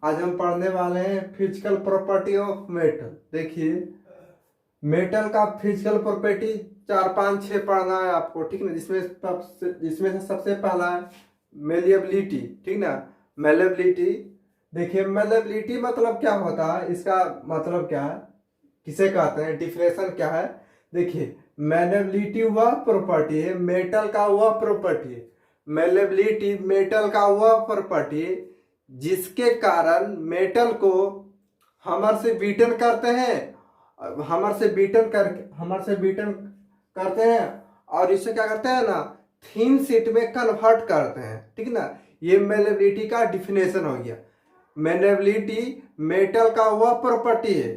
आज हम पढ़ने वाले हैं फिजिकल प्रॉपर्टी ऑफ मेटल। देखिए, मेटल का फिजिकल प्रॉपर्टी 4 5 6 पढ़ना है आपको, ठीक ना। जिसमें से सबसे पहला है मेलिएबिलिटी, ठीक ना। मेलिएबिलिटी, देखिए मेलिएबिलिटी मतलब क्या होता है, इसका मतलब क्या है, किसे कहते हैं, डिफिनेशन क्या है। देखिए, मेलिएबिलिटी वह प्रॉपर्टी है, मेटल का वह प्रॉपर्टी है, मेलिएबिलिटी मेटल का वह प्रॉपर्टी है जिसके कारण मेटल को हमर से बीटन करते हैं, हमर से बीटन करते हैं और इसे क्या करते हैं ना, थीन शीट में कन्वर्ट करते हैं, ठीक ना। ये मेलिएबिलिटी का डिफिनेशन हो गया। मेलिएबिलिटी मेटल का वह प्रॉपर्टी है,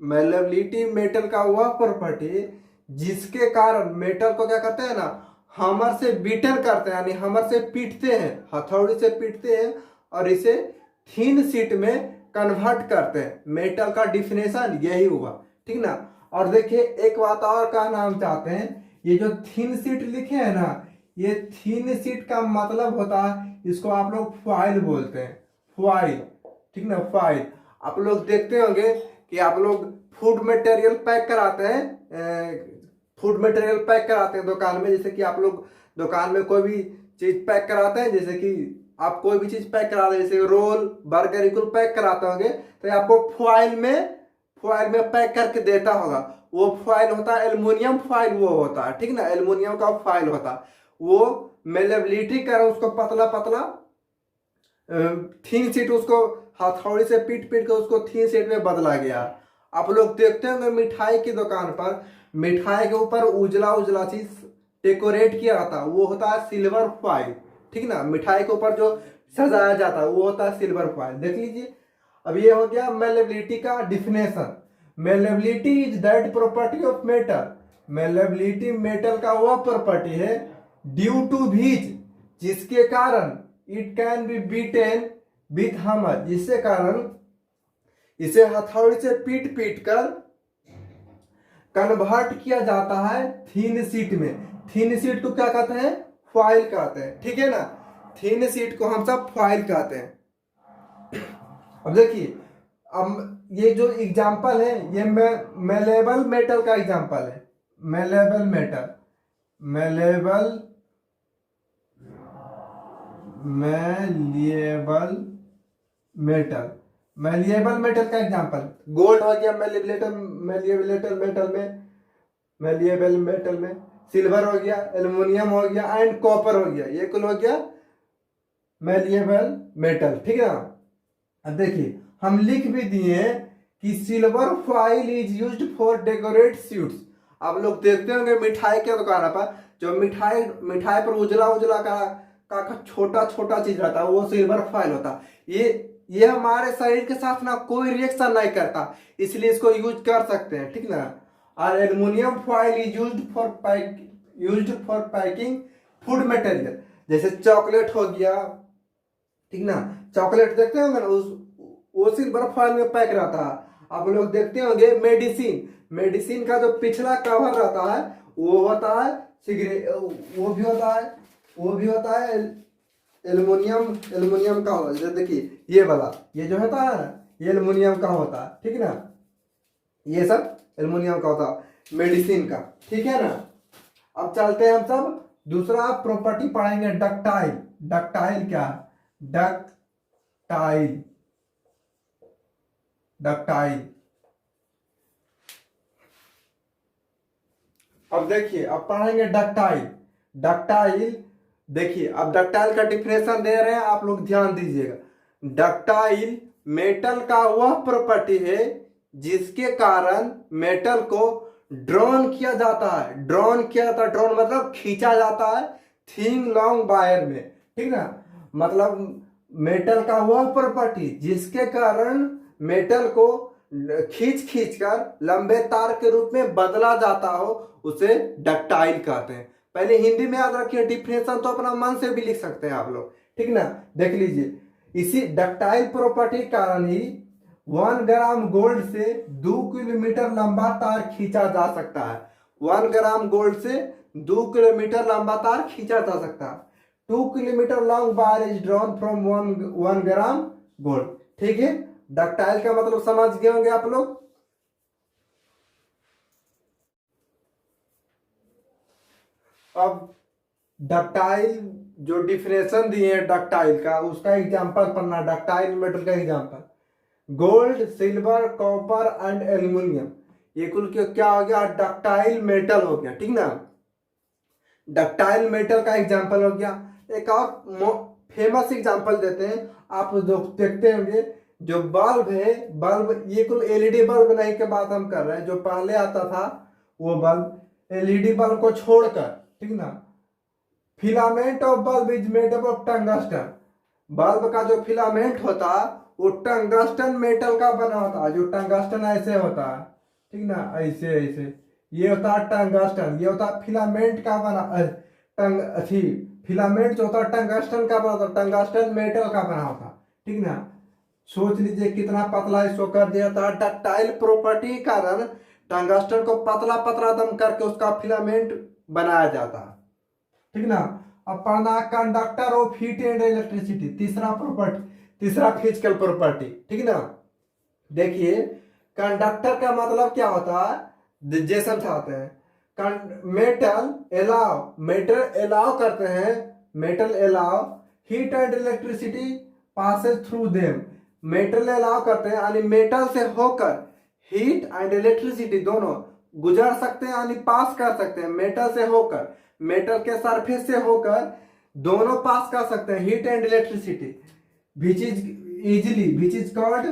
मेलिएबिलिटी मेटल का वह प्रॉपर्टी है जिसके कारण मेटल को क्या करते हैं ना, हमर से बीटन करते हैं, यानी हमर से पीटते हैं, हथौड़ी से पीटते हैं और इसे थीन शीट में कन्वर्ट करते हैं। मेटल का डिफिनेशन यही हुआ, ठीक ना। और देखिए एक बात और कहना हम चाहते हैं, ये जो थीन शीट लिखे हैं ना, ये थीन शीट का मतलब होता है, इसको आप लोग फॉइल बोलते हैं, फॉइल, ठीक ना, फॉइल। आप लोग देखते होंगे कि आप लोग फूड मटेरियल पैक कराते हैं, फूड मटेरियल पैक कराते हैं दुकान में। जैसे कि आप लोग दुकान में कोई भी चीज पैक कराते हैं, जैसे कि आप कोई भी चीज पैक करा रहे हैं, जैसे रोल बर्गर इकुल पैक कराते होंगे, तो आपको फॉइल में पैक करके देता होगा। वो फॉइल होता है एल्युमिनियम फॉइल, वो होता है, ठीक ना, एल्युमिनियम का फॉइल होता है। वो मेलेबिलिटी कर उसको पतला पतला थीन शीट, उसको हथौड़ी से पीट पीट के उसको थीन शीट में बदला गया। आप लोग देखते होंगे मिठाई की दुकान पर, मिठाई के ऊपर उजला उजला चीज डेकोरेट किया जाता है, वो होता है सिल्वर फॉइल, ठीक ना। मिठाई के ऊपर जो सजाया जाता है वो होता है सिल्वर फॉइल। देख लीजिए, अब ये हो गया मेलेबिलिटी का definition. Malleability is that property of metal, malleability metal का वह प्रॉपर्टी है ड्यू टू व्हिच, जिसके कारण it can B beaten with hammer, जिसके कारण इसे हथौड़ी से पीट पीट कर कन्वर्ट किया जाता है थीन शीट में। थीन शीट को क्या कहते हैं, फॉइल कहते हैं, ठीक है ना। थीन शीट को हम सब फॉइल कहते हैं। अब देखिए, अब ये जो एग्जांपल है ये मेलेबल मेटल का एग्जांपल है। Malleable metal, malleable malleable metal, malleable metal का एग्जांपल गोल्ड हो गया मेलिएबल मेटल में, मेलिएबल मेटल में सिल्वर हो गया, एल्युमिनियम हो गया एंड कॉपर हो गया, ये कुल हो गया मेलिएबल मेटल, ठीक है ना। अब देखिए, हम लिख भी दिए कि silver foil is used for decorate sweets. आप लोग देखते होंगे मिठाई के दुकान पर, जो मिठाई पर उजला उजला का छोटा छोटा चीज रहता है, वो सिल्वर फॉइल होता है। ये हमारे शरीर के साथ ना कोई रिएक्शन नहीं करता, इसलिए इसको यूज कर सकते हैं, ठीक ना। और aluminium foil is used for packing food material, जैसे चॉकलेट हो गया, ठीक ना। चॉकलेट देखते होंगे ना, वो सिल्वर फॉइल में पैक रहता है। आप लोग देखते होंगे मेडिसिन का जो पिछला कवर रहता है वो होता है सिगरेट, वो भी होता है एल्युमिनियम का होता है। जैसे देखिए ये वाला, ये जो होता है ना, ये एल्युमिनियम का होता है, ठीक ना। ये सब एल्युमिनियम का होता है मेडिसिन का, ठीक है ना। अब चलते हैं हम सब दूसरा प्रॉपर्टी पढ़ेंगे, डक्टाइल। डक्टाइल क्या है, डक्टाइल, डक्टाइल। अब देखिए, अब पढ़ेंगे डक्टाइल। डक्टाइल, देखिए अब डक्टाइल का डिफिनेशन दे रहे हैं, आप लोग ध्यान दीजिएगा। डक्टाइल मेटल का वह प्रॉपर्टी है जिसके कारण मेटल को ड्रॉन किया जाता है, ड्रॉन मतलब खींचा जाता है थिन लॉन्ग वायर में, ठीक ना। मतलब मेटल का वह प्रॉपर्टी जिसके कारण मेटल को खींच खींच कर लंबे तार के रूप में बदला जाता हो, उसे डक्टाइल कहते हैं। पहले हिंदी में याद रखिए, डिफिनेशन तो अपना मन से भी लिख सकते हैं आप लोग, ठीक ना। देख लीजिए, इसी डक्टाइल प्रॉपर्टी के कारण ही 1 ग्राम गोल्ड से 2 किलोमीटर लंबा तार खींचा जा सकता है। 1 ग्राम गोल्ड से 2 किलोमीटर लंबा तार खींचा जा सकता है। 2 kilometre long wire is drawn from 1 gram gold. ठीक है, डक्टाइल का मतलब समझ गए होंगे आप लोग। अब डक्टाइल जो डिफिनेशन दिए हैं डक्टाइल का, उसका एग्जांपल पढ़ना। डक्टाइल मेटल का example gold, silver, copper and aluminium, ये कुल क्या हो गया, डक्टाइल मेटल हो गया, ठीक ना। डक्टाइल मेटल का एग्जांपल हो गया। एक और फेमस एग्जांपल देते हैं, आप जो देखते होंगे जो बल्ब है, बल्ब ये कुल एलईडी बल्ब नहीं के बात हम कर रहे हैं, जो पहले आता था वो बल्ब एलईडी बल्ब को छोड़कर, ठीक ना। Filament of bulb is made up of tungsten, bulb का जो फिलामेंट होता है वो टंगस्टन मेटल का बना होता है, जो टंगस्टन ऐसे होता है, ठीक ना, ऐसे ऐसे, ये होता है टंगस्टन, ये होता है फिलामेंट का बना फिलामेंट जो होता है टंगस्टन का बना होता, टंगस्टन मेटल का बना होता, ठीक ना। सोच लीजिए कितना पतला इसको कर दिया था, डक्टाइल प्रॉपर्टी के कारण टंगस्टन को पतला पतला दम करके उसका फिलामेंट बनाया जाता है, ठीक ना। अब पढ़ना conductor of heat and electricity, तीसरा प्रॉपर्टी, तीसरा फिजिकल प्रॉपर्टी, ठीक ना। देखिए कंडक्टर का मतलब क्या होता है, जे समझाते हैं। मेटल एलाव करते हैं, metal allow heat and electricity passes through them, metal allow करते हैं यानी मेटल से होकर हीट एंड इलेक्ट्रिसिटी दोनों गुजर सकते हैं यानी पास कर सकते हैं, मेटल से होकर, मेटल के सरफेस से होकर दोनों पास कर सकते हैं heat and electricity, which is called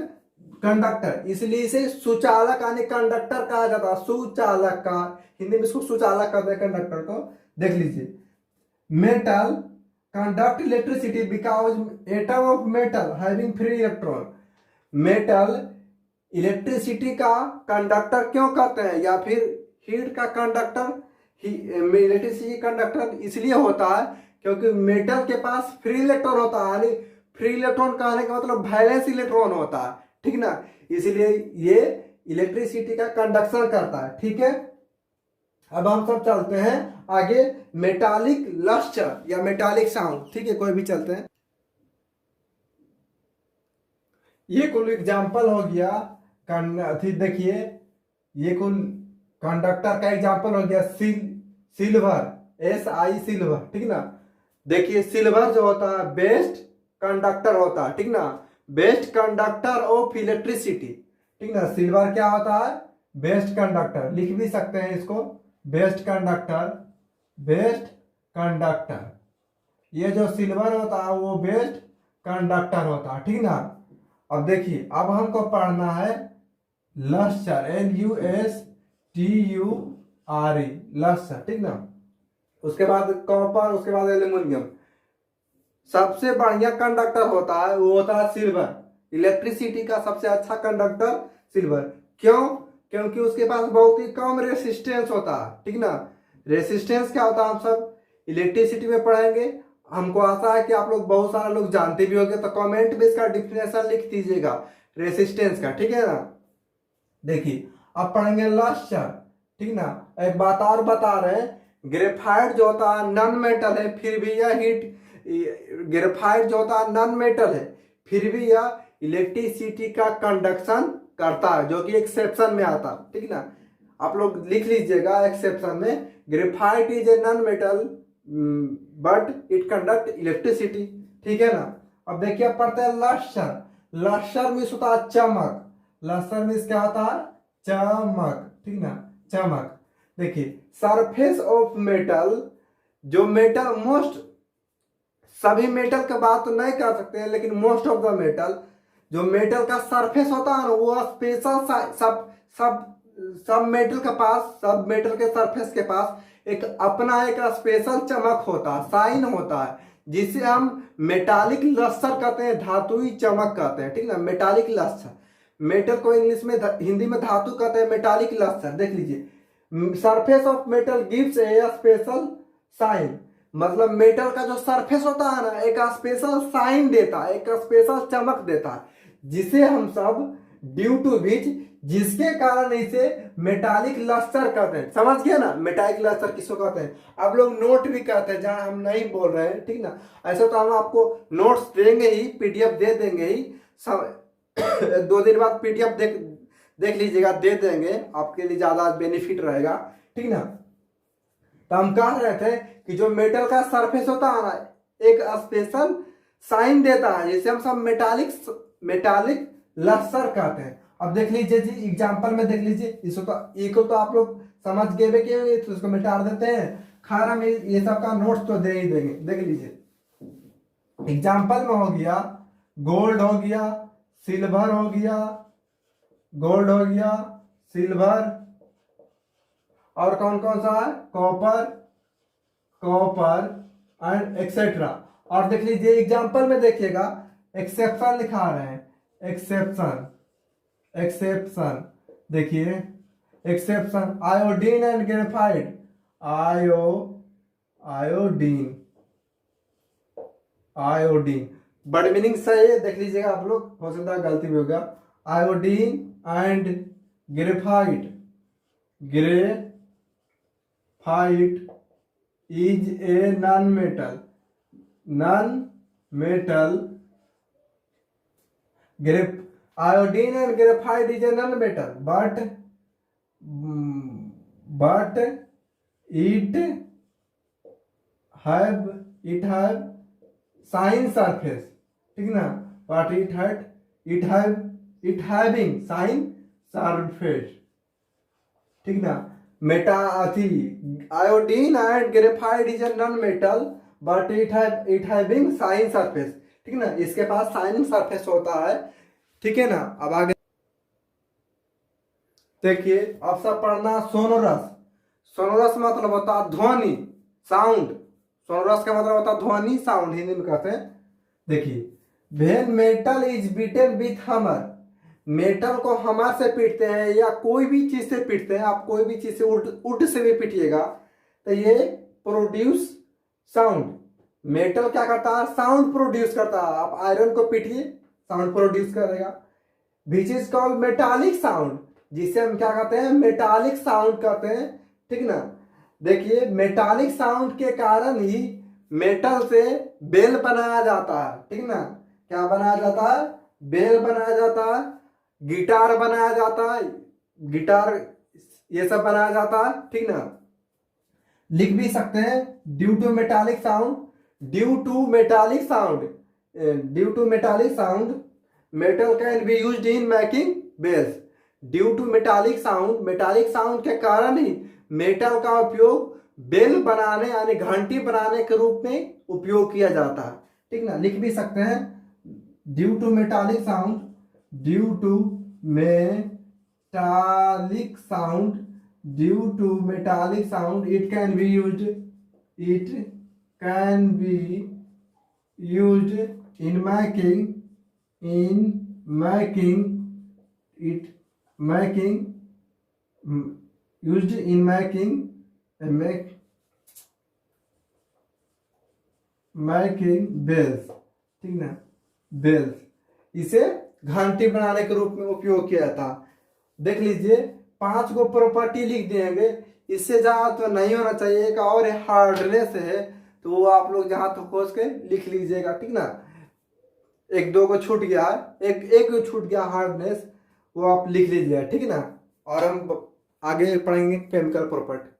conductor, इसलिए इसे सुचालक यानी कंडक्टर कहा जाता है, सुचालक का, हिंदी में इसको सुचालक कहते हैं कंडक्टर को। देख लीजिए metal conduct electricity because atom of metal having free electron, metal electricity का कंडक्टर क्यों कहते हैं, या फिर हीट का कंडक्टर, इलेक्ट्रिसिटी कंडक्टर इसलिए होता है क्योंकि मेटल के पास फ्री इलेक्ट्रॉन होता है, यानी फ्री इलेक्ट्रॉन कहने का मतलब वैलेंस इलेक्ट्रॉन होता है, ठीक ना, इसलिए ये इलेक्ट्रिसिटी का कंडक्शन करता है, ठीक है। अब हम सब चलते हैं आगे, मेटालिक लस्टर या मेटालिक साउंड, ठीक है, कोई भी चलते हैं। ये कुल एग्जांपल हो गया, देखिए ये कुल कंडक्टर का एग्जांपल हो गया, सिल्वर, SI सिल्वर, ठीक ना। देखिए सिल्वर जो होता है बेस्ट कंडक्टर होता है, ठीक ना, बेस्ट कंडक्टर ऑफ इलेक्ट्रिसिटी, ठीक ना। सिल्वर क्या होता है, बेस्ट कंडक्टर, लिख भी सकते हैं इसको, बेस्ट कंडक्टर, बेस्ट कंडक्टर, ये जो सिल्वर होता है वो बेस्ट कंडक्टर होता है, ठीक ना। अब देखिए अब हमको पढ़ना है लस्टर, LUSTURE, लस्टर, ठीक ना। उसके बाद कॉपर, उसके बाद एल्यूमिनियम, सबसे बढ़िया कंडक्टर होता है वो होता है सिल्वर, इलेक्ट्रिसिटी का सबसे अच्छा कंडक्टर सिल्वर, क्यों, क्योंकि उसके पास बहुत ही कम रेसिस्टेंस होता है, ठीक ना। रेसिस्टेंस क्या होता है हम सब इलेक्ट्रिसिटी में पढ़ेंगे, हमको आशा है कि आप लोग बहुत सारे लोग जानते भी होंगे, तो कमेंट में इसका डिफिनेशन लिख दीजिएगा रेसिस्टेंस का, ठीक है ना। देखिए अब पढ़ेंगे लस्टर, ठीक ना। एक बात और बता रहे हैं, ग्रेफाइट जो होता है नॉन मेटल है, फिर भी यह ग्रेफाइट जो होता है नॉन मेटल है, फिर भी यह इलेक्ट्रिसिटी का कंडक्शन करता है, जो कि एक्सेप्शन में आता है, ठीक ना। आप लोग लिख लीजिएगा एक्सेप्शन में, graphite is a non metal but it conduct electricity, ठीक है ना। अब देखिए पढ़ते हैं लस्टर, लस्टर मीन्स होता है चमक, लस्टर मीन्स क्या होता है, चमक, ठीक ना, चमक। देखिए सरफेस ऑफ मेटल, जो मेटल मोस्ट, सभी मेटल की बात तो नहीं कर सकते हैं लेकिन मोस्ट ऑफ द मेटल, जो मेटल का सरफेस होता है ना वो स्पेशल, सब मेटल के पास, सब मेटल के सरफेस के पास एक अपना एक स्पेशल चमक होता है, साइन होता है, जिसे हम मेटालिक लस्टर कहते हैं, धातुई चमक कहते हैं, ठीक ना, मेटालिक लस्टर। मेटल को इंग्लिश में हिंदी में धातु कहते हैं, मेटालिक लस्टर। देख लीजिए surface of metal gives a special sign, मतलब मेटल का जो सरफेस होता है ना एक स्पेशल साइन देता है, एक स्पेशल चमक देता है, जिसे हम सब ड्यू टू विच, जिसके कारण इसे मेटालिक लस्टर कहते हैं, समझ गया ना, मेटालिक लस्टर किसको कहते हैं। आप लोग नोट भी कहते हैं जहां हम नहीं बोल रहे हैं, ठीक ना। ऐसे तो हम आपको नोट्स देंगे ही, PDF दे देंगे ही, 2 दिन बाद पीडीएफ देख लीजिएगा, दे देंगे, आपके लिए ज्यादा बेनिफिट रहेगा, ठीक ना। तो हम कह रहे थे कि जो मेटल का सरफेस होता है ना, एक स्पेशल साइन देता है, जिसे हम सब मेटालिक लस्टर कहते हैं। अब देख लीजिए जी, एग्जांपल में देख लीजिए, इसको तो आप लोग समझ गए कि तो इसको मिटा देते हैं, खैर हम ये सब का नोट्स तो दे ही देंगे। देख लीजिए एग्जांपल में हो गया गोल्ड, हो गया सिल्वर, हो गया गोल्ड, हो गया सिल्वर, और कौन कौन सा है, कॉपर एंड एक्सेट्रा। और देख लीजिए एग्जांपल में देखिएगा एक्सेप्शन लिखा रहे हैं, एक्सेप्शन देखिए, exception iodine and graphite, iodine बड़ मीनिंग सही है, देख लीजिएगा आप लोग, हो सकता है गलती भी होगा। Iodine and graphite is a non metal iodine and graphite is a non-metal, but it have shine surface, ठीक ना, but it having shine surface, ठीक ना। iodine and graphite is a non-metal, but it having shine surface, ठीक ना, इसके पास shining surface होता है, ठीक है ना। अब आगे देखिए, अब सब पढ़ना सोनोरस मतलब होता है ध्वनि, साउंड। सोनोरस का मतलब होता है ध्वनि, साउंड हिंदी में कहते हैं। देखिए, when metal is beaten with hammer, metal को हैमर से पीटते हैं या कोई भी चीज से पीटते हैं, आप कोई भी चीज से उड से भी पीटिएगा तो ये प्रोड्यूस साउंड। मेटल क्या करता है, साउंड प्रोड्यूस करता है। आप आयरन को पीटिए, साउंड प्रोड्यूस करेगा, which is called metallic sound, जिसे हम क्या कहते हैं, मेटालिक साउंड कहते हैं, ठीक ना। देखिए, मेटालिक साउंड के कारण ही मेटल से बेल बनाया जाता है, ठीक ना। क्या बनाया जाता है, बेल बनाया जाता है, गिटार बनाया जाता है, गिटार ये सब बनाया जाता है, ठीक ना। लिख भी सकते हैं, due to metallic sound metal can be used in making bells. Due to metallic sound के कारण ही मेटल का उपयोग बेल बनाने यानी घंटी बनाने के रूप में उपयोग किया जाता है, ठीक ना। लिख भी सकते हैं, due to metallic sound it can be used in making bells, ठीक ना, बेल्स। इसे घंटी बनाने के रूप में उपयोग किया था। देख लीजिए, 5 को प्रॉपर्टी लिख देंगे, इससे ज्यादा तो नहीं होना चाहिए। एक और हार्डनेस है, तो वो आप लोग जहां तक खोज के लिख लीजिएगा, ठीक ना। 1-2 को छूट गया, एक को छूट गया हार्डनेस, वो आप लिख लीजिएगा, ठीक है ना। और हम आगे पढ़ेंगे केमिकल प्रॉपर्टी।